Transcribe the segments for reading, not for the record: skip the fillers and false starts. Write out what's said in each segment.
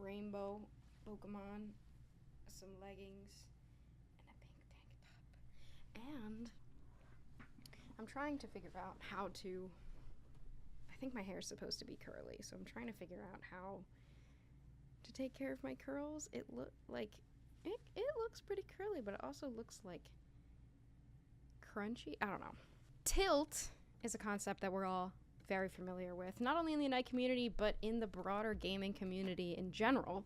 rainbow Pokemon, some leggings, and a pink tank top. And I'm trying to figure out how to... I think my hair is supposed to be curly, so I'm trying to figure out how to take care of my curls. It looks pretty curly, but it also looks like crunchy. I don't know. Tilt is a concept that we're all very familiar with, not only in the Unite community, but in the broader gaming community in general.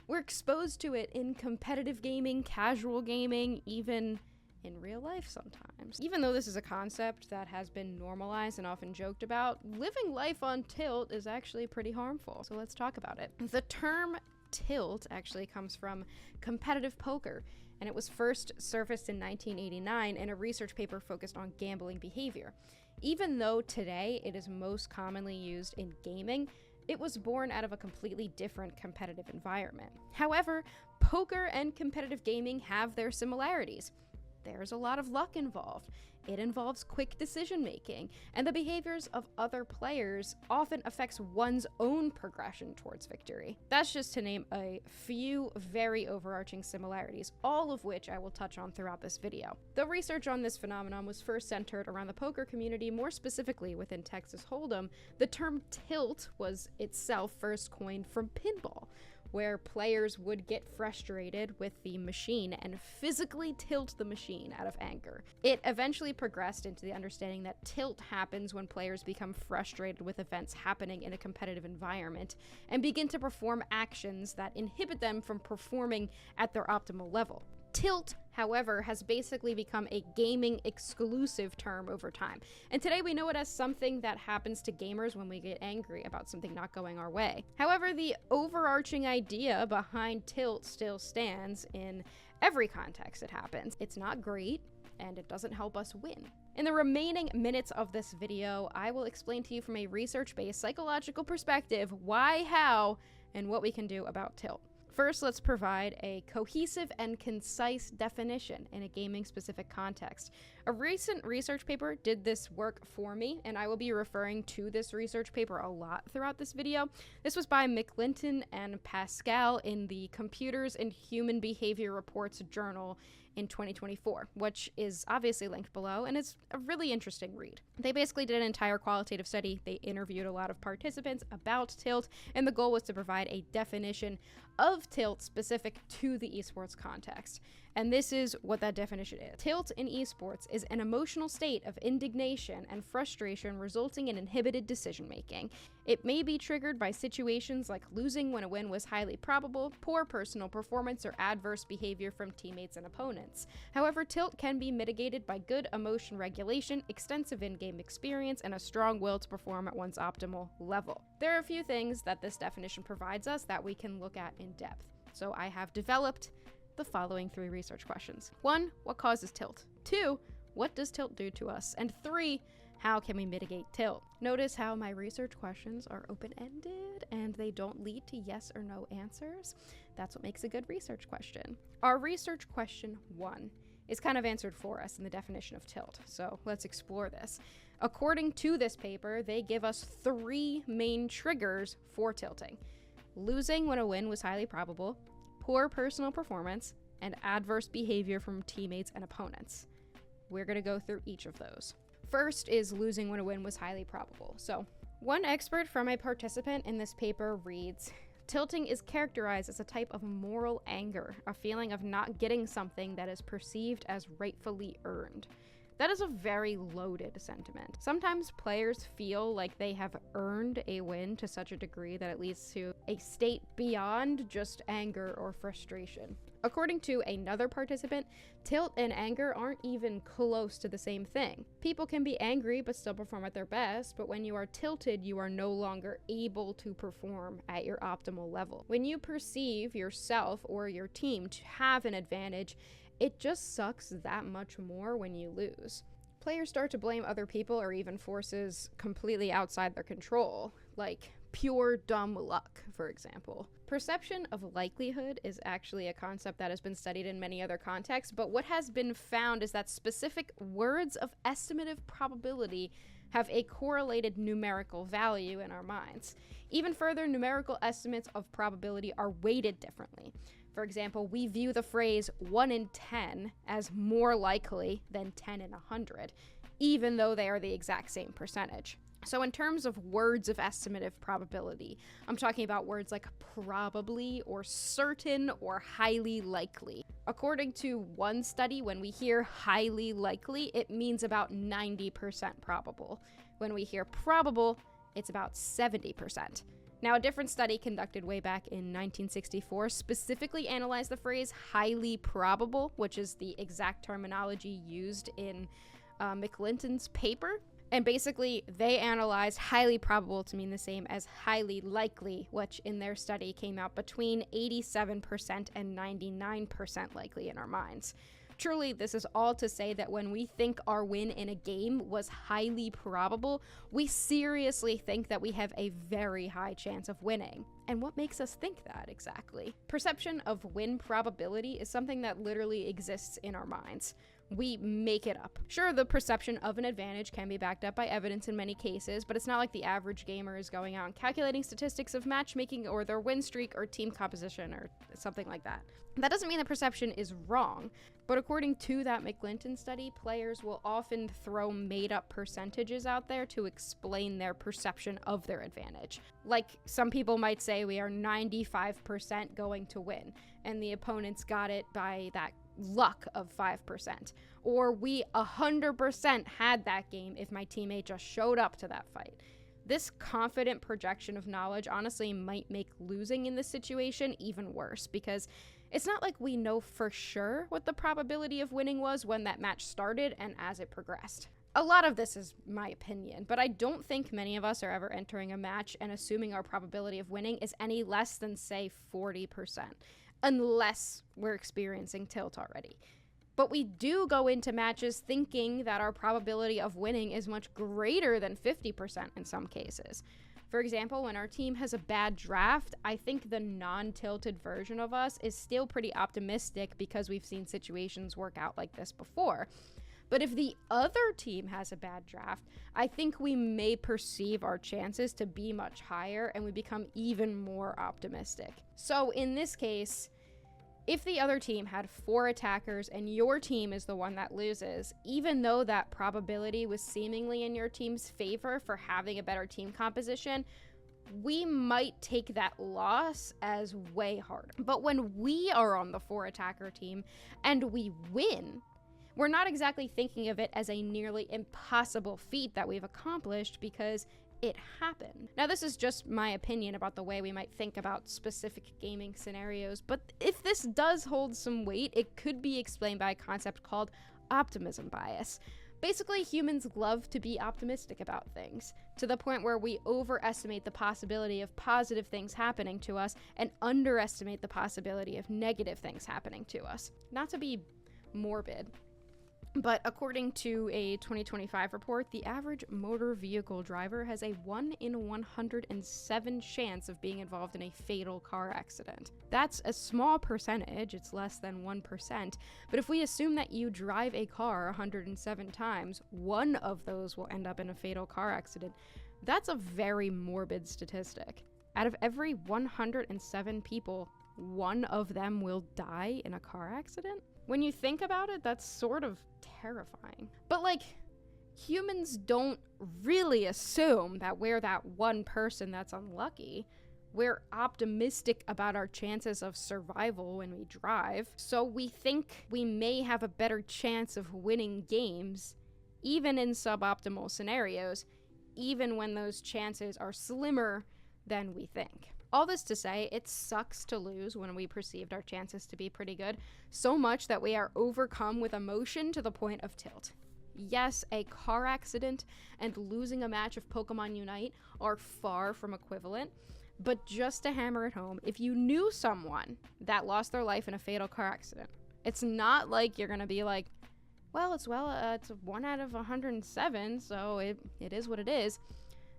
We're exposed to it in competitive gaming, casual gaming, even in real life sometimes. Even though this is a concept that has been normalized and often joked about, living life on tilt is actually pretty harmful. So let's talk about it. The term tilt actually comes from competitive poker, and it was first surfaced in 1989 in a research paper focused on gambling behavior. Even though today it is most commonly used in gaming, it was born out of a completely different competitive environment. However, poker and competitive gaming have their similarities. There's a lot of luck involved. It involves quick decision making, and the behaviors of other players often affects one's own progression towards victory. That's just to name a few very overarching similarities, all of which I will touch on throughout this video. The research on this phenomenon was first centered around the poker community, more specifically within Texas Hold'em. The term tilt was itself first coined from pinball, where players would get frustrated with the machine and physically tilt the machine out of anger. It eventually progressed into the understanding that tilt happens when players become frustrated with events happening in a competitive environment and begin to perform actions that inhibit them from performing at their optimal level. Tilt, however, has basically become a gaming exclusive term over time, and today we know it as something that happens to gamers when we get angry about something not going our way. However, the overarching idea behind tilt still stands in every context it happens. It's not great, and it doesn't help us win. In the remaining minutes of this video, I will explain to you from a research-based psychological perspective why, how, and what we can do about tilt. First, let's provide a cohesive and concise definition in a gaming-specific context. A recent research paper did this work for me, and I will be referring to this research paper a lot throughout this video. This was by McClinton and Pascal in the Computers and Human Behavior Reports journal in 2024, which is obviously linked below, and it's a really interesting read. They basically did an entire qualitative study. They interviewed a lot of participants about tilt, and the goal was to provide a definition of tilt specific to the esports context. And this is what that definition is. Tilt in esports is an emotional state of indignation and frustration resulting in inhibited decision making. It may be triggered by situations like losing when a win was highly probable, poor personal performance, or adverse behavior from teammates and opponents. However, tilt can be mitigated by good emotion regulation, extensive in-game experience, and a strong will to perform at one's optimal level. There are a few things that this definition provides us that we can look at in depth. So I have developed the following 3 research questions. 1, what causes tilt? 2, what does tilt do to us? And 3, how can we mitigate tilt? Notice how my research questions are open-ended and they don't lead to yes or no answers. That's what makes a good research question. Our research question 1 is kind of answered for us in the definition of tilt, so let's explore this. According to this paper, they give us 3 main triggers for tilting: losing when a win was highly probable, poor personal performance, and adverse behavior from teammates and opponents. We're going to go through each of those. First is losing when a win was highly probable. So, one expert from a participant in this paper reads, tilting is characterized as a type of moral anger, a feeling of not getting something that is perceived as rightfully earned. That is a very loaded sentiment. Sometimes players feel like they have earned a win to such a degree that it leads to a state beyond just anger or frustration. According to another participant, tilt and anger aren't even close to the same thing. People can be angry but still perform at their best, but when you are tilted, you are no longer able to perform at your optimal level. When you perceive yourself or your team to have an advantage, it just sucks that much more when you lose. Players start to blame other people or even forces completely outside their control, like pure dumb luck, for example. Perception of likelihood is actually a concept that has been studied in many other contexts, but what has been found is that specific words of estimative probability have a correlated numerical value in our minds. Even further, numerical estimates of probability are weighted differently. For example, we view the phrase 1 in 10 as more likely than 10 in 100, even though they are the exact same percentage. So in terms of words of estimative probability, I'm talking about words like probably or certain or highly likely. According to one study, when we hear highly likely, it means about 90% probable. When we hear probable, it's about 70%. Now, a different study conducted way back in 1964 specifically analyzed the phrase highly probable, which is the exact terminology used in McClinton's paper. And basically, they analyzed highly probable to mean the same as highly likely, which in their study came out between 87% and 99% likely in our minds. Truly, this is all to say that when we think our win in a game was highly probable, we seriously think that we have a very high chance of winning. And what makes us think that exactly? Perception of win probability is something that literally exists in our minds. We make it up. Sure, the perception of an advantage can be backed up by evidence in many cases, but it's not like the average gamer is going out and calculating statistics of matchmaking or their win streak or team composition or something like that. That doesn't mean the perception is wrong, but according to that McClinton study, players will often throw made-up percentages out there to explain their perception of their advantage. Like, some people might say we are 95% going to win, and the opponents got it by that luck of 5%. Or we 100% had that game if my teammate just showed up to that fight. This confident projection of knowledge honestly might make losing in this situation even worse, because it's not like we know for sure what the probability of winning was when that match started and as it progressed. A lot of this is my opinion, but I don't think many of us are ever entering a match and assuming our probability of winning is any less than, say, 40%, unless we're experiencing tilt already. But we do go into matches thinking that our probability of winning is much greater than 50% in some cases. For example, when our team has a bad draft, I think the non-tilted version of us is still pretty optimistic because we've seen situations work out like this before. But if the other team has a bad draft, I think we may perceive our chances to be much higher and we become even more optimistic. So in this case, if the other team had 4 attackers and your team is the one that loses, even though that probability was seemingly in your team's favor for having a better team composition, we might take that loss as way harder. But when we are on the 4 attacker team and we win, we're not exactly thinking of it as a nearly impossible feat that we've accomplished because it happened. Now, this is just my opinion about the way we might think about specific gaming scenarios, but if this does hold some weight, it could be explained by a concept called optimism bias. Basically, humans love to be optimistic about things, to the point where we overestimate the possibility of positive things happening to us and underestimate the possibility of negative things happening to us. Not to be morbid, but according to a 2025 report, the average motor vehicle driver has a 1 in 107 chance of being involved in a fatal car accident. That's a small percentage, it's less than 1%, but if we assume that you drive a car 107 times, one of those will end up in a fatal car accident. That's a very morbid statistic. Out of every 107 people, one of them will die in a car accident? When you think about it, that's sort of terrifying. But like, humans don't really assume that we're that one person that's unlucky. We're optimistic about our chances of survival when we drive, so we think we may have a better chance of winning games, even in suboptimal scenarios, even when those chances are slimmer than we think. All this to say, it sucks to lose when we perceived our chances to be pretty good, so much that we are overcome with emotion to the point of tilt. Yes, a car accident and losing a match of Pokemon Unite are far from equivalent, but just to hammer it home, if you knew someone that lost their life in a fatal car accident, it's not like you're gonna be like, well, it's 1 out of 107, so it is what it is.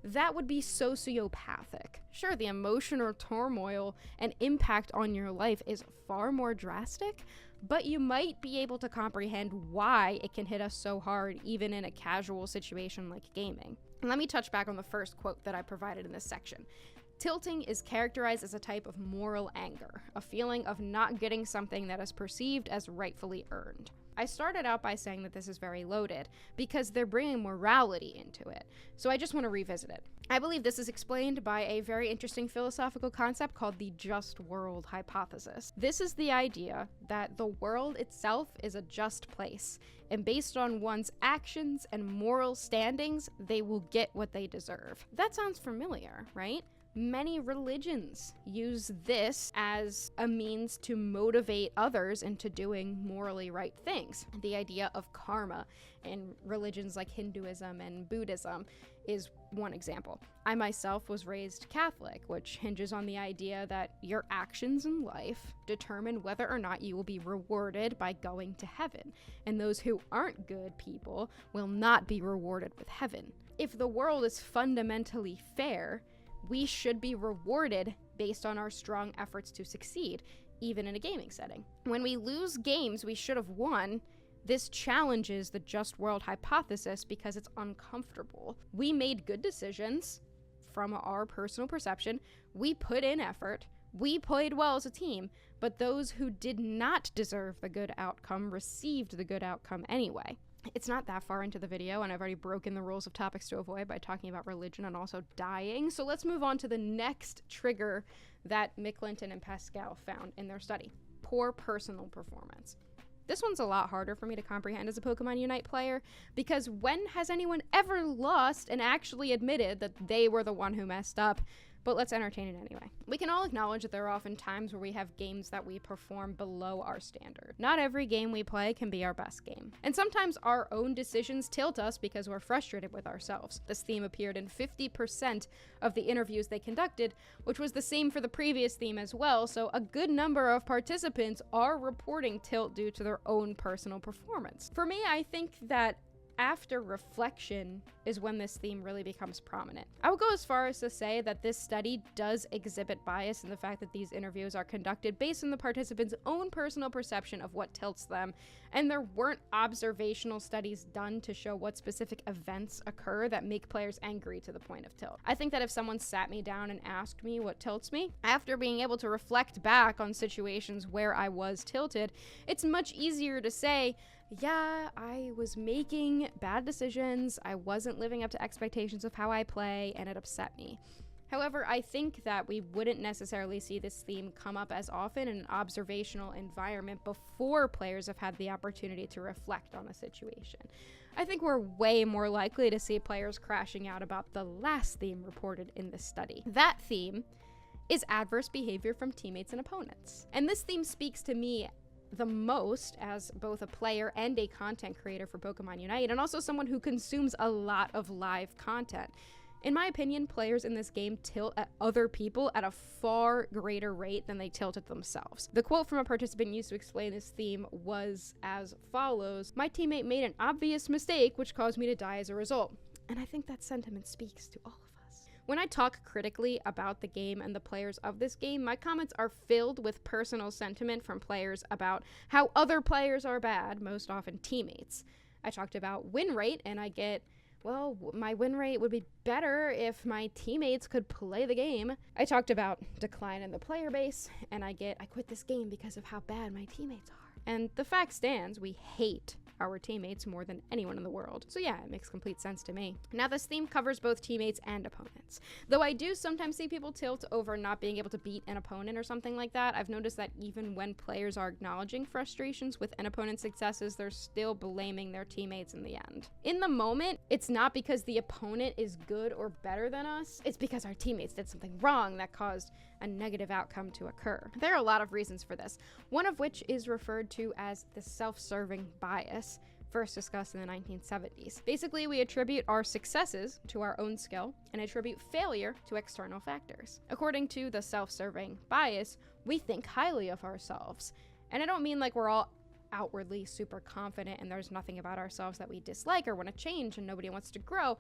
That would be sociopathic. Sure, the emotional turmoil and impact on your life is far more drastic, but you might be able to comprehend why it can hit us so hard even in a casual situation like gaming. And let me touch back on the first quote that I provided in this section. Tilting is characterized as a type of moral anger, a feeling of not getting something that is perceived as rightfully earned. I started out by saying that this is very loaded because they're bringing morality into it, so I just want to revisit it. I believe this is explained by a very interesting philosophical concept called the just world hypothesis. This is the idea that the world itself is a just place, and based on one's actions and moral standings, they will get what they deserve. That sounds familiar, right? Many religions use this as a means to motivate others into doing morally right things. The idea of karma in religions like Hinduism and Buddhism is one example. I myself was raised Catholic, which hinges on the idea that your actions in life determine whether or not you will be rewarded by going to heaven, and those who aren't good people will not be rewarded with heaven. If the world is fundamentally fair, we should be rewarded based on our strong efforts to succeed, even in a gaming setting. When we lose games we should have won, this challenges the just world hypothesis because it's uncomfortable. We made good decisions from our personal perception, we put in effort, we played well as a team, but those who did not deserve the good outcome received the good outcome anyway. It's not that far into the video, and I've already broken the rules of topics to avoid by talking about religion and also dying. So let's move on to the next trigger that McClinton and Pascal found in their study: poor personal performance. This one's a lot harder for me to comprehend as a Pokemon Unite player, because when has anyone ever lost and actually admitted that they were the one who messed up? But let's entertain it anyway. We can all acknowledge that there are often times where we have games that we perform below our standard. Not every game we play can be our best game. And sometimes our own decisions tilt us because we're frustrated with ourselves. This theme appeared in 50% of the interviews they conducted, which was the same for the previous theme as well, so a good number of participants are reporting tilt due to their own personal performance. For me, I think that after reflection is when this theme really becomes prominent. I would go as far as to say that this study does exhibit bias in the fact that these interviews are conducted based on the participants' own personal perception of what tilts them, and there weren't observational studies done to show what specific events occur that make players angry to the point of tilt. I think that if someone sat me down and asked me what tilts me, after being able to reflect back on situations where I was tilted, it's much easier to say, yeah, I was making bad decisions, I wasn't living up to expectations of how I play, and it upset me. However, I think that we wouldn't necessarily see this theme come up as often in an observational environment before players have had the opportunity to reflect on a situation. I think we're way more likely to see players crashing out about the last theme reported in this study. That theme is adverse behavior from teammates and opponents. And this theme speaks to me the most as both a player and a content creator for Pokemon Unite, and also someone who consumes a lot of live content. In my opinion, players in this game tilt at other people at a far greater rate than they tilt at themselves. The quote from a participant used to explain this theme was as follows: "My teammate made an obvious mistake which caused me to die as a result." And I think that sentiment speaks to all of us. When I talk critically about the game and the players of this game, my comments are filled with personal sentiment from players about how other players are bad, most often teammates. I talked about win rate, and I get, well, my win rate would be better if my teammates could play the game. I talked about decline in the player base, and I get, I quit this game because of how bad my teammates are. And the fact stands, we hate our teammates more than anyone in the world. So yeah, it makes complete sense to me. Now, this theme covers both teammates and opponents. Though I do sometimes see people tilt over not being able to beat an opponent or something like that, I've noticed that even when players are acknowledging frustrations with an opponent's successes, they're still blaming their teammates in the end. In the moment, it's not because the opponent is good or better than us, it's because our teammates did something wrong that caused a negative outcome to occur. There are a lot of reasons for this, one of which is referred to as the self-serving bias, first discussed in the 1970s. Basically, we attribute our successes to our own skill and attribute failure to external factors. According to the self-serving bias, we think highly of ourselves. And I don't mean like we're all outwardly super confident and there's nothing about ourselves that we dislike or want to change and nobody wants to grow.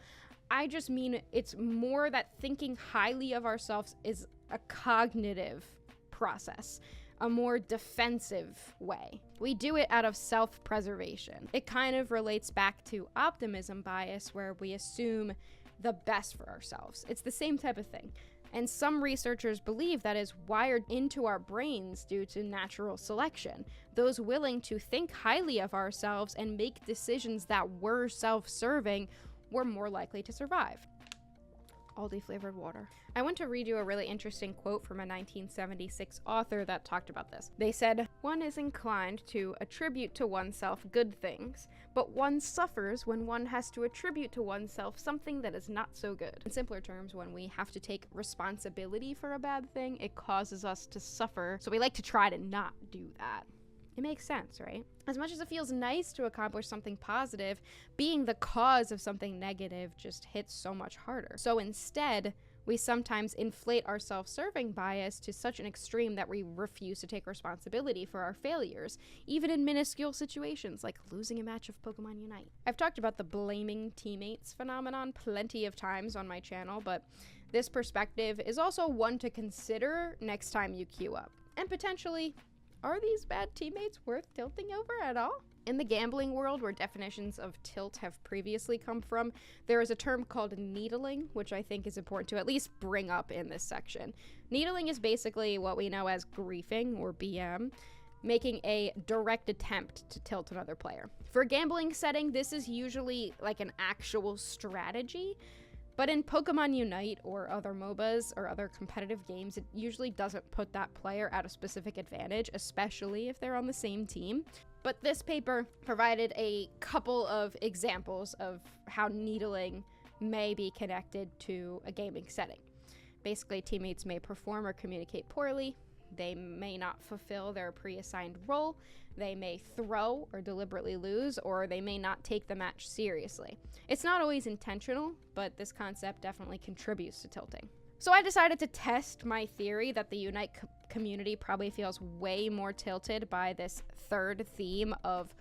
I just mean it's more that thinking highly of ourselves is a cognitive process. a more defensive way. We do it out of self-preservation. It kind of relates back to optimism bias, where we assume the best for ourselves. It's the same type of thing. And some researchers believe that is wired into our brains due to natural selection. Those willing to think highly of ourselves and make decisions that were self-serving were more likely to survive. Aldi flavored water. I want to read you a really interesting quote from a 1976 author that talked about this. They said, "One is inclined to attribute to oneself good things, but one suffers when one has to attribute to oneself something that is not so good." In simpler terms, when we have to take responsibility for a bad thing, it causes us to suffer, so we like to try to not do that. It makes sense, right? As much as it feels nice to accomplish something positive, being the cause of something negative just hits so much harder. So instead, we sometimes inflate our self-serving bias to such an extreme that we refuse to take responsibility for our failures, even in minuscule situations like losing a match of Pokemon Unite. I've talked about the blaming teammates phenomenon plenty of times on my channel, but this perspective is also one to consider next time you queue up. And potentially, are these bad teammates worth tilting over at all? In the gambling world, where definitions of tilt have previously come from, there is a term called needling, which I think is important to at least bring up in this section. Needling is basically what we know as griefing, or BM, making a direct attempt to tilt another player. For a gambling setting, this is usually like an actual strategy, but in Pokemon Unite or other MOBAs or other competitive games, it usually doesn't put that player at a specific advantage, especially if they're on the same team. But this paper provided a couple of examples of how needling may be connected to a gaming setting. Basically, teammates may perform or communicate poorly, they may not fulfill their pre-assigned role, they may throw or deliberately lose, or they may not take the match seriously. It's not always intentional, but this concept definitely contributes to tilting. So I decided to test my theory that the Unite community probably feels way more tilted by this third theme of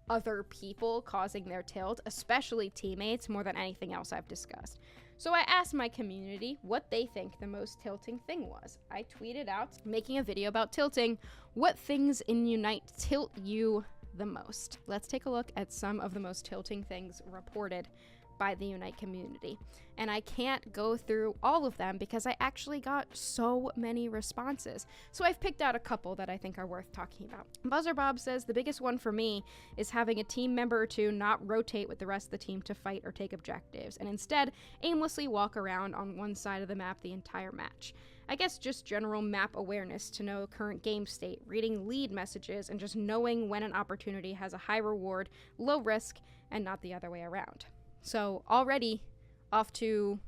other people causing their tilt, especially teammates, more than anything else I've discussed. So I asked my community what they think the most tilting thing was. I tweeted out, making a video about tilting, what things in Unite tilt you the most. Let's take a look at some of the most tilting things reported by the Unite community. And I can't go through all of them because I actually got so many responses. So I've picked out a couple that I think are worth talking about. Buzzer Bob says, the biggest one for me is having a team member or two not rotate with the rest of the team to fight or take objectives, and instead aimlessly walk around on one side of the map the entire match. I guess just general map awareness to know current game state, reading lead messages, and just knowing when an opportunity has a high reward, low risk, and not the other way around. So already off to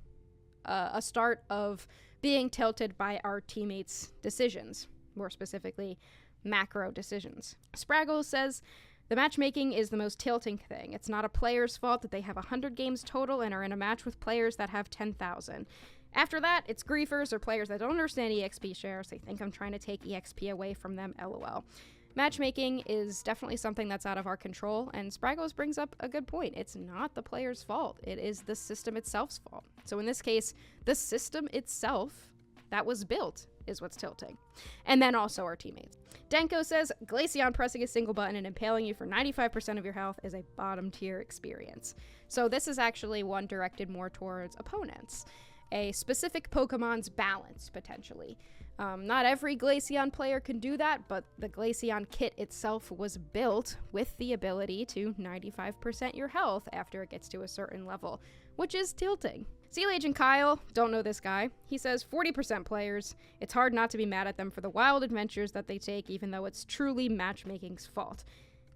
a start of being tilted by our teammates' decisions, more specifically macro decisions. Spraggle says, the matchmaking is the most tilting thing. It's not a player's fault that they have 100 games total and are in a match with players that have 10,000. After that, it's griefers or players that don't understand EXP shares. They think I'm trying to take EXP away from them, LOL. Matchmaking is definitely something that's out of our control, and Spraggles brings up a good point. It's not the player's fault. It is the system itself's fault. So in this case, the system itself that was built is what's tilting. And then also our teammates. Denko says, Glaceon pressing a single button and impaling you for 95% of your health is a bottom tier experience. So this is actually one directed more towards opponents. A specific Pokemon's balance, potentially. Not every Glaceon player can do that, but the Glaceon kit itself was built with the ability to 95% your health after it gets to a certain level, which is tilting. Seal Agent Kyle, don't know this guy, he says 40% players, it's hard not to be mad at them for the wild adventures that they take, even though it's truly matchmaking's fault.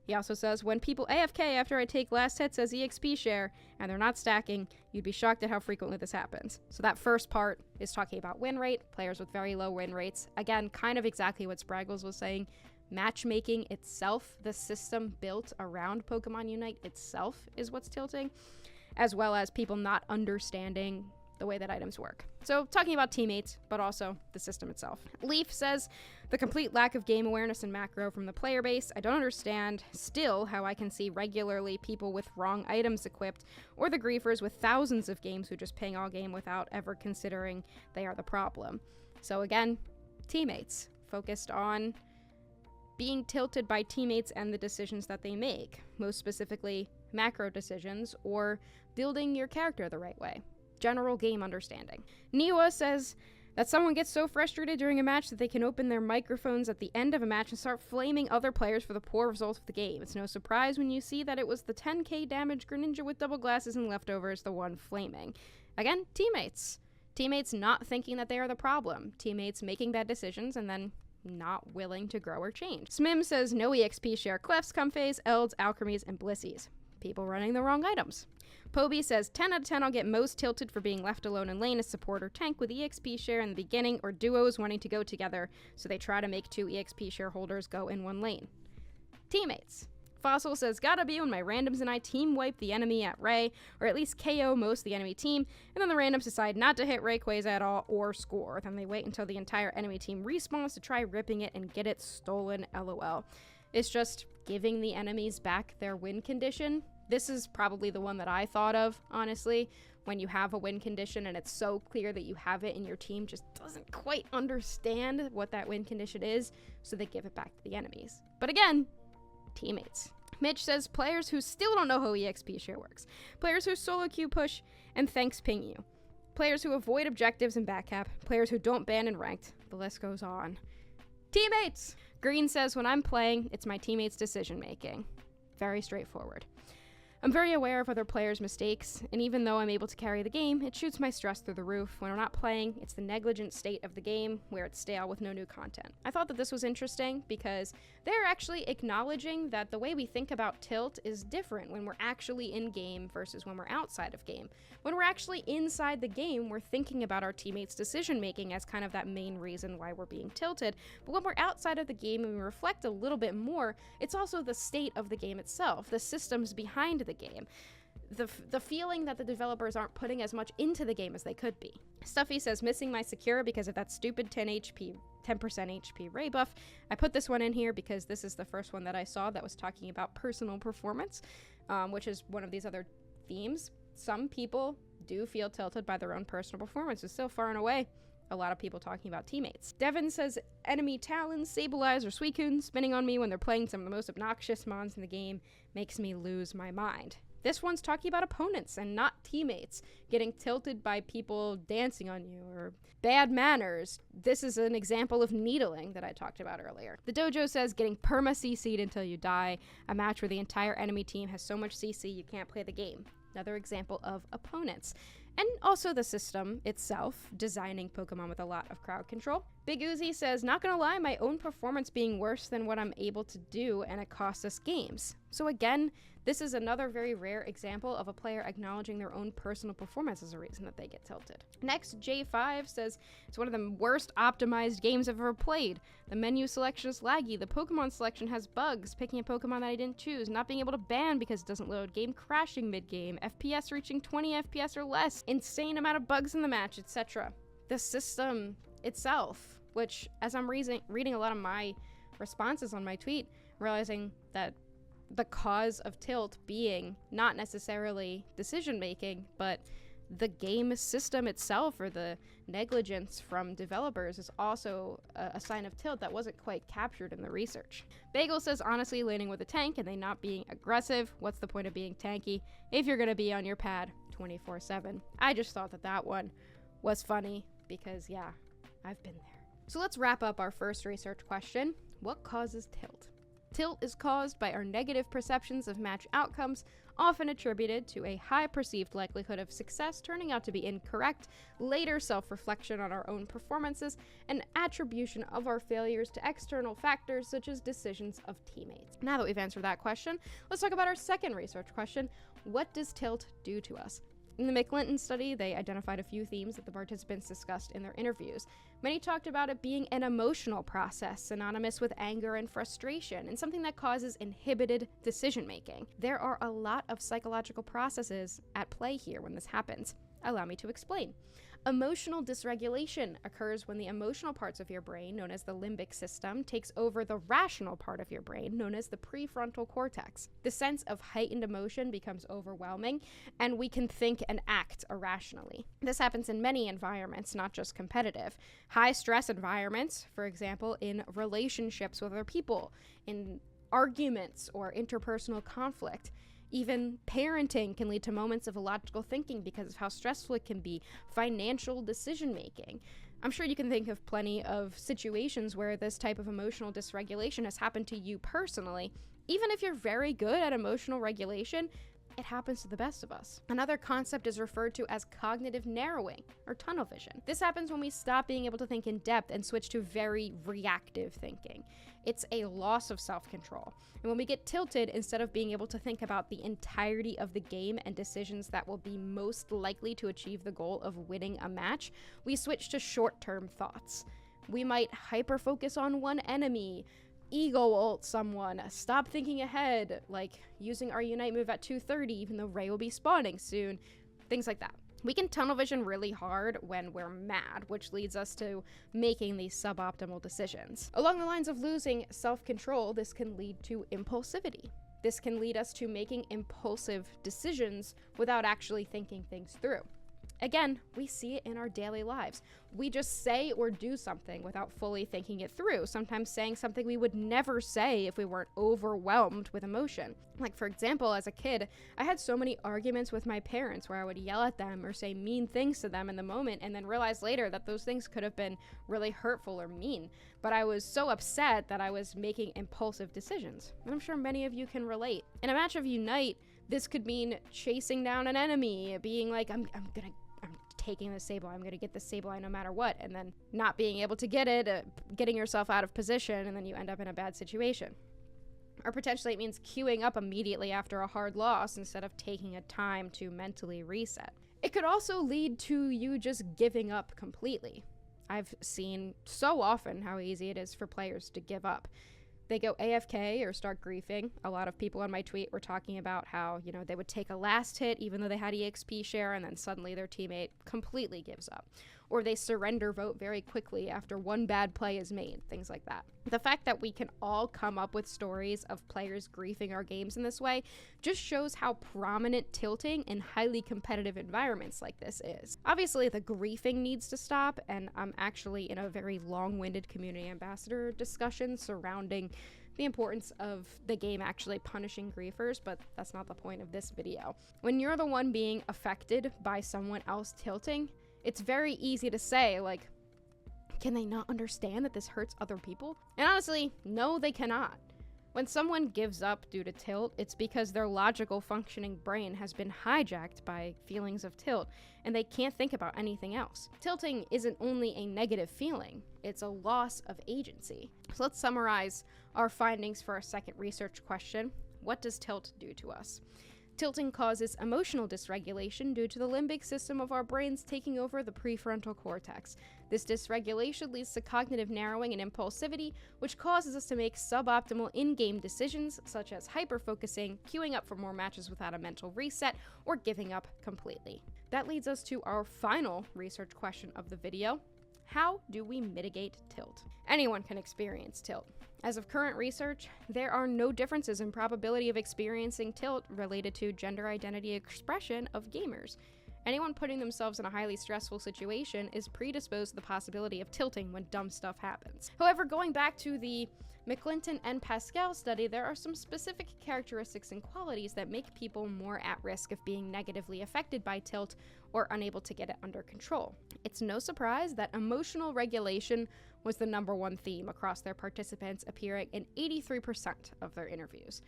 He also says, when people AFK after I take last hits as EXP share, and they're not stacking, you'd be shocked at how frequently this happens. So that first part is talking about win rate, players with very low win rates. Again, kind of exactly what Spraggles was saying. Matchmaking itself, the system built around Pokemon Unite itself is what's tilting, as well as people not understanding the way that items work. So talking about teammates, but also the system itself. Leaf says, the complete lack of game awareness and macro from the player base. I don't understand still how I can see regularly people with wrong items equipped, or the griefers with thousands of games who just ping all game without ever considering they are the problem. So again, teammates focused on being tilted by teammates and the decisions that they make, most specifically macro decisions or building your character the right way. General game understanding. Niwa says that someone gets so frustrated during a match that they can open their microphones at the end of a match and start flaming other players for the poor results of the game. It's no surprise when you see that it was the 10k damage Greninja with double glasses and leftovers the one flaming. Again, teammates. Teammates not thinking that they are the problem. Teammates making bad decisions and then not willing to grow or change. Smim says no EXP share Clefs, Comfeys, Elds, Alchemies, and Blissies. People running the wrong items. Poby says 10 out of 10 I'll get most tilted for being left alone in lane as support or tank with EXP share in the beginning, or duos wanting to go together, so they try to make 2 EXP shareholders go in one lane. Teammates. Fossil says gotta be when my randoms and I team wipe the enemy at Ray, or at least KO most of the enemy team, and then the randoms decide not to hit Rayquaza at all or score. Then they wait until the entire enemy team respawns to try ripping it and get it stolen, LOL. It's just giving the enemies back their win condition. This is probably the one that I thought of, honestly, when you have a win condition and it's so clear that you have it and your team just doesn't quite understand what that win condition is, so they give it back to the enemies. But again, teammates. Mitch says players who still don't know how EXP share works. Players who solo queue push and thanks ping you. Players who avoid objectives and backcap. Players who don't ban in ranked. The list goes on. Teammates! Green says when I'm playing, it's my teammates' decision making. Very straightforward. I'm very aware of other players' mistakes, and even though I'm able to carry the game, it shoots my stress through the roof. When I'm not playing, it's the negligent state of the game, where it's stale with no new content. I thought that this was interesting because they're actually acknowledging that the way we think about tilt is different when we're actually in-game versus when we're outside of game. When we're actually inside the game, we're thinking about our teammates' decision-making as kind of that main reason why we're being tilted. But when we're outside of the game and we reflect a little bit more, it's also the state of the game itself, the systems behind the game. The feeling that the developers aren't putting as much into the game as they could be. Stuffy says, missing my Secure because of that stupid 10% HP Ray buff. I put this one in here because this is the first one that I saw that was talking about personal performance, which is one of these other themes. Some people do feel tilted by their own personal performance. It's still far and away a lot of people talking about teammates. Devin says, enemy Talons, Sableye, or Suicune spinning on me when they're playing some of the most obnoxious mons in the game makes me lose my mind. This one's talking about opponents and not teammates, getting tilted by people dancing on you or bad manners. This is an example of needling that I talked about earlier. The dojo says getting perma CC'd until you die, a match where the entire enemy team has so much CC you can't play the game. Another example of opponents. And also the system itself, designing Pokemon with a lot of crowd control. Big Uzi says, not gonna lie, my own performance being worse than what I'm able to do, and it costs us games. So again, this is another very rare example of a player acknowledging their own personal performance as a reason that they get tilted. Next, J5 says, it's one of the worst optimized games I've ever played. The menu selection is laggy, the Pokemon selection has bugs, picking a Pokemon that I didn't choose, not being able to ban because it doesn't load, game crashing mid-game, FPS reaching 20 FPS or less, insane amount of bugs in the match, etc. The system itself, which as I'm reading a lot of my responses on my tweet, realizing that the cause of tilt being not necessarily decision making, but the game system itself or the negligence from developers is also a sign of tilt that wasn't quite captured in the research. Bagel says, honestly, laning with a tank and they not being aggressive, what's the point of being tanky if you're gonna be on your pad 24/7? I just thought that one was funny because, yeah, I've been there. So let's wrap up our first research question. What causes tilt? Tilt is caused by our negative perceptions of match outcomes, often attributed to a high perceived likelihood of success turning out to be incorrect, later self-reflection on our own performances, and attribution of our failures to external factors such as decisions of teammates. Now that we've answered that question, let's talk about our second research question. What does tilt do to us? In the McClinton study, they identified a few themes that the participants discussed in their interviews. Many talked about it being an emotional process, synonymous with anger and frustration, and something that causes inhibited decision-making. There are a lot of psychological processes at play here when this happens. Allow me to explain. Emotional dysregulation occurs when the emotional parts of your brain, known as the limbic system, takes over the rational part of your brain, known as the prefrontal cortex. The sense of heightened emotion becomes overwhelming, and we can think and act irrationally. This happens in many environments, not just competitive. High-stress environments, for example, in relationships with other people, in arguments or interpersonal conflict. Even parenting can lead to moments of illogical thinking because of how stressful it can be. Financial decision making. I'm sure you can think of plenty of situations where this type of emotional dysregulation has happened to you personally. Even if you're very good at emotional regulation, it happens to the best of us. Another concept is referred to as cognitive narrowing, or tunnel vision. This happens when we stop being able to think in depth and switch to very reactive thinking. It's a loss of self-control. And when we get tilted, instead of being able to think about the entirety of the game and decisions that will be most likely to achieve the goal of winning a match, we switch to short-term thoughts. We might hyper-focus on one enemy, ego ult someone, stop thinking ahead, like using our Unite move at 2:30 even though Ray will be spawning soon, things like that. We can tunnel vision really hard when we're mad, which leads us to making these suboptimal decisions. Along the lines of losing self-control, this can lead to impulsivity. This can lead us to making impulsive decisions without actually thinking things through. Again, we see it in our daily lives. We just say or do something without fully thinking it through, sometimes saying something we would never say if we weren't overwhelmed with emotion. Like, for example, as a kid, I had so many arguments with my parents where I would yell at them or say mean things to them in the moment and then realize later that those things could have been really hurtful or mean. But I was so upset that I was making impulsive decisions. And I'm sure many of you can relate. In a match of Unite, this could mean chasing down an enemy, being like, I'm taking the Sableye, I'm gonna get the Sableye no matter what, and then not being able to get it, getting yourself out of position, and then you end up in a bad situation. Or potentially it means queuing up immediately after a hard loss instead of taking a time to mentally reset. It could also lead to you just giving up completely. I've seen so often how easy it is for players to give up. They go AFK or start griefing. A lot of people on my tweet were talking about how, they would take a last hit even though they had EXP share, and then suddenly their teammate completely gives up. Or they surrender vote very quickly after one bad play is made, things like that. The fact that we can all come up with stories of players griefing our games in this way just shows how prominent tilting in highly competitive environments like this is. Obviously, the griefing needs to stop, and I'm actually in a very long-winded community ambassador discussion surrounding the importance of the game actually punishing griefers, but that's not the point of this video. When you're the one being affected by someone else tilting, it's very easy to say, like, can they not understand that this hurts other people? And honestly, no, they cannot. When someone gives up due to tilt, it's because their logical functioning brain has been hijacked by feelings of tilt, and they can't think about anything else. Tilting isn't only a negative feeling, it's a loss of agency. So let's summarize our findings for our second research question. What does tilt do to us? Tilting causes emotional dysregulation due to the limbic system of our brains taking over the prefrontal cortex. This dysregulation leads to cognitive narrowing and impulsivity, which causes us to make suboptimal in-game decisions, such as hyper-focusing, queuing up for more matches without a mental reset, or giving up completely. That leads us to our final research question of the video. How do we mitigate tilt? Anyone can experience tilt. As of current research, there are no differences in probability of experiencing tilt related to gender identity expression of gamers. Anyone putting themselves in a highly stressful situation is predisposed to the possibility of tilting when dumb stuff happens. However, going back to the McClinton and Pascal study, there are some specific characteristics and qualities that make people more at risk of being negatively affected by tilt or unable to get it under control. It's no surprise that emotional regulation was the #1 theme across their participants, appearing in 83% of their interviews.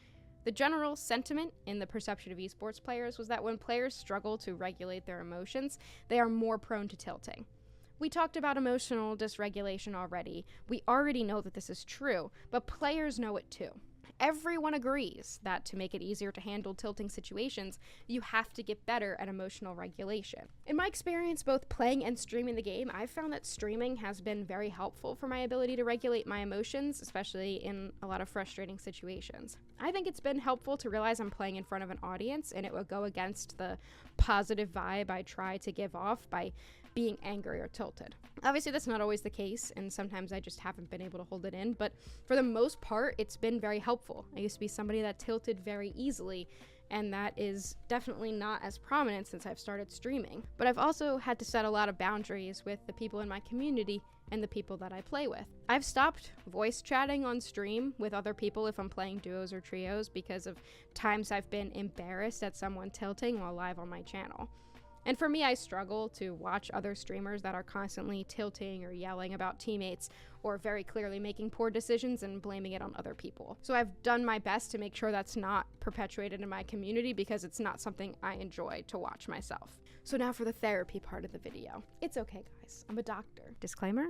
The general sentiment in the perception of esports players was that when players struggle to regulate their emotions, they are more prone to tilting. We talked about emotional dysregulation already. We already know that this is true, but players know it too. Everyone agrees that to make it easier to handle tilting situations, you have to get better at emotional regulation. In my experience both playing and streaming the game, I've found that streaming has been very helpful for my ability to regulate my emotions, especially in a lot of frustrating situations. I think it's been helpful to realize I'm playing in front of an audience and it would go against the positive vibe I try to give off by being angry or tilted. Obviously that's not always the case, and sometimes I just haven't been able to hold it in, but for the most part it's been very helpful. I used to be somebody that tilted very easily, and that is definitely not as prominent since I've started streaming. But I've also had to set a lot of boundaries with the people in my community and the people that I play with. I've stopped voice chatting on stream with other people if I'm playing duos or trios because of times I've been embarrassed at someone tilting while live on my channel. And for me, I struggle to watch other streamers that are constantly tilting or yelling about teammates or very clearly making poor decisions and blaming it on other people. So I've done my best to make sure that's not perpetuated in my community because it's not something I enjoy to watch myself. So now for the therapy part of the video. It's okay, guys. I'm a doctor. Disclaimer: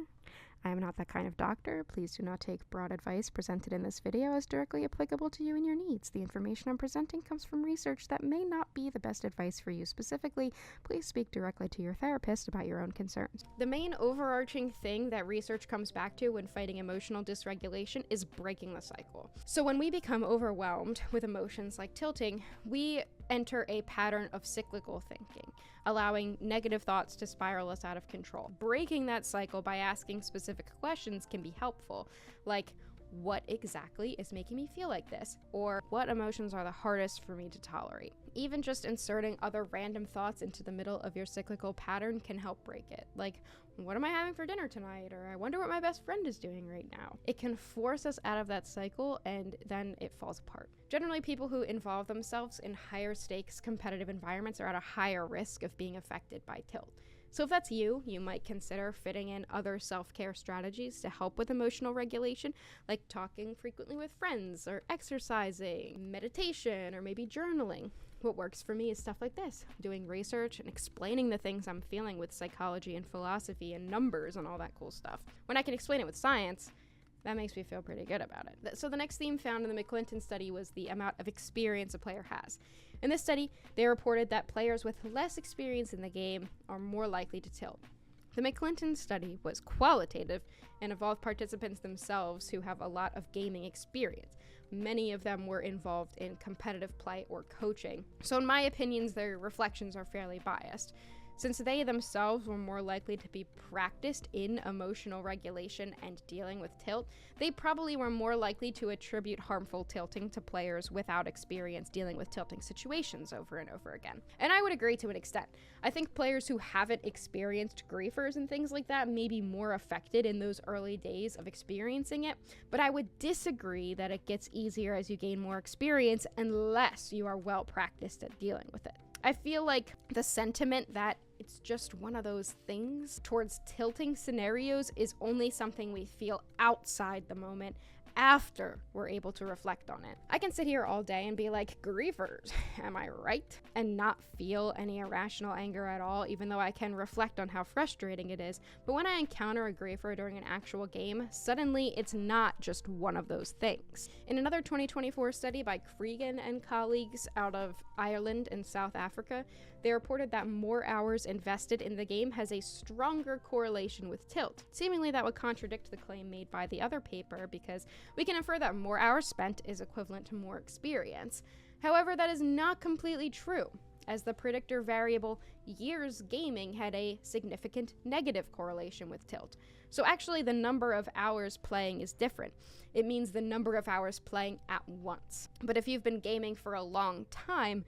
I am not that kind of doctor. Please do not take broad advice presented in this video as directly applicable to you and your needs. The information I'm presenting comes from research that may not be the best advice for you specifically. Please speak directly to your therapist about your own concerns. The main overarching thing that research comes back to when fighting emotional dysregulation is breaking the cycle. So when we become overwhelmed with emotions like tilting, we enter a pattern of cyclical thinking, allowing negative thoughts to spiral us out of control. Breaking that cycle by asking specific questions can be helpful, like, what exactly is making me feel like this? Or what emotions are the hardest for me to tolerate? Even just inserting other random thoughts into the middle of your cyclical pattern can help break it. Like, what am I having for dinner tonight? Or I wonder what my best friend is doing right now. It can force us out of that cycle and then it falls apart. Generally, people who involve themselves in higher stakes competitive environments are at a higher risk of being affected by tilt. So if that's you, you might consider fitting in other self-care strategies to help with emotional regulation, like talking frequently with friends, or exercising, meditation, or maybe journaling. What works for me is stuff like this, doing research and explaining the things I'm feeling with psychology and philosophy and numbers and all that cool stuff. When I can explain it with science, that makes me feel pretty good about it. So the next theme found in the McClinton study was the amount of experience a player has. In this study, they reported that players with less experience in the game are more likely to tilt. The McClinton study was qualitative and involved participants themselves who have a lot of gaming experience. Many of them were involved in competitive play or coaching. So in my opinions, their reflections are fairly biased. Since they themselves were more likely to be practiced in emotional regulation and dealing with tilt, they probably were more likely to attribute harmful tilting to players without experience dealing with tilting situations over and over again. And I would agree to an extent. I think players who haven't experienced griefers and things like that may be more affected in those early days of experiencing it, but I would disagree that it gets easier as you gain more experience unless you are well practiced at dealing with it. I feel like the sentiment that it's just one of those things towards tilting scenarios is only something we feel outside the moment after we're able to reflect on it. I can sit here all day and be like, griefers, am I right? And not feel any irrational anger at all, even though I can reflect on how frustrating it is. But when I encounter a griefer during an actual game, suddenly it's not just one of those things. In another 2024 study by Cregan and colleagues out of Ireland and South Africa, they reported that more hours invested in the game has a stronger correlation with tilt. Seemingly that would contradict the claim made by the other paper because we can infer that more hours spent is equivalent to more experience. However, that is not completely true, as the predictor variable years gaming had a significant negative correlation with tilt. So actually the number of hours playing is different. It means the number of hours playing at once. But if you've been gaming for a long time,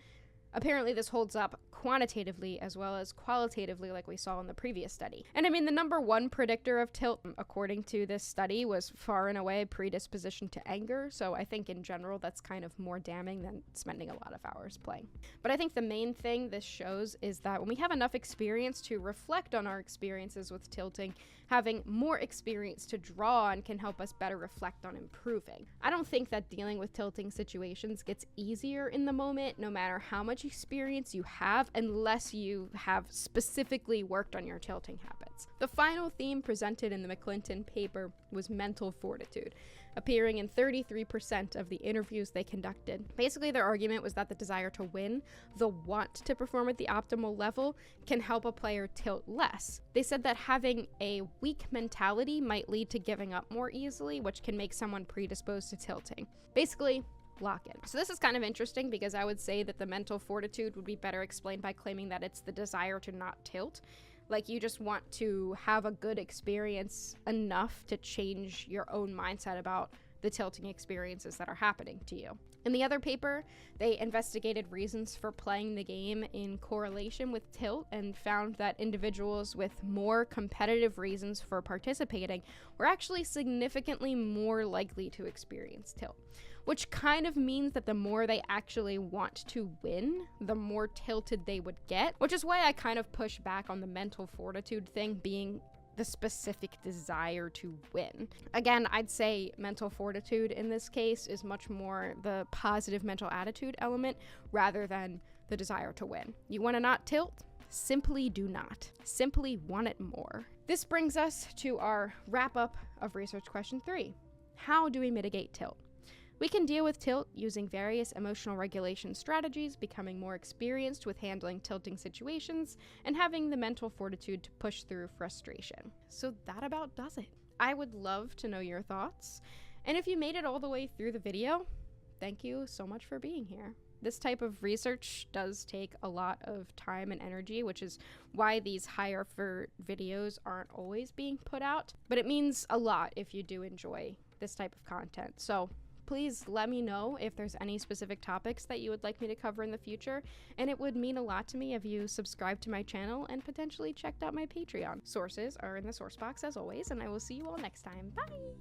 apparently this holds up quantitatively as well as qualitatively, like we saw in the previous study. And I mean, the number one predictor of tilt, according to this study, was far and away predisposition to anger. So I think in general, that's kind of more damning than spending a lot of hours playing. But I think the main thing this shows is that when we have enough experience to reflect on our experiences with tilting, having more experience to draw on can help us better reflect on improving. I don't think that dealing with tilting situations gets easier in the moment, no matter how much experience you have, unless you have specifically worked on your tilting habits. results. The final theme presented in the McClinton paper was mental fortitude, appearing in 33% of the interviews they conducted. Basically, their argument was that the desire to win, the want to perform at the optimal level, can help a player tilt less. They said that having a weak mentality might lead to giving up more easily, which can make someone predisposed to tilting. Basically, lock in. So this is kind of interesting because I would say that the mental fortitude would be better explained by claiming that it's the desire to not tilt. Like, you just want to have a good experience enough to change your own mindset about the tilting experiences that are happening to you. In the other paper, they investigated reasons for playing the game in correlation with tilt and found that individuals with more competitive reasons for participating were actually significantly more likely to experience tilt, which kind of means that the more they actually want to win, the more tilted they would get, which is why I kind of push back on the mental fortitude thing being the specific desire to win. Again, I'd say mental fortitude in this case is much more the positive mental attitude element rather than the desire to win. You want to not tilt? Simply do not. Simply want it more. This brings us to our wrap up of research question 3. How do we mitigate tilt? We can deal with tilt using various emotional regulation strategies, becoming more experienced with handling tilting situations, and having the mental fortitude to push through frustration. So that about does it. I would love to know your thoughts, and if you made it all the way through the video, thank you so much for being here. This type of research does take a lot of time and energy, which is why these higher effort videos aren't always being put out, but it means a lot if you do enjoy this type of content. So please let me know if there's any specific topics that you would like me to cover in the future, and it would mean a lot to me if you subscribed to my channel and potentially checked out my Patreon. Sources are in the source box as always, and I will see you all next time. Bye!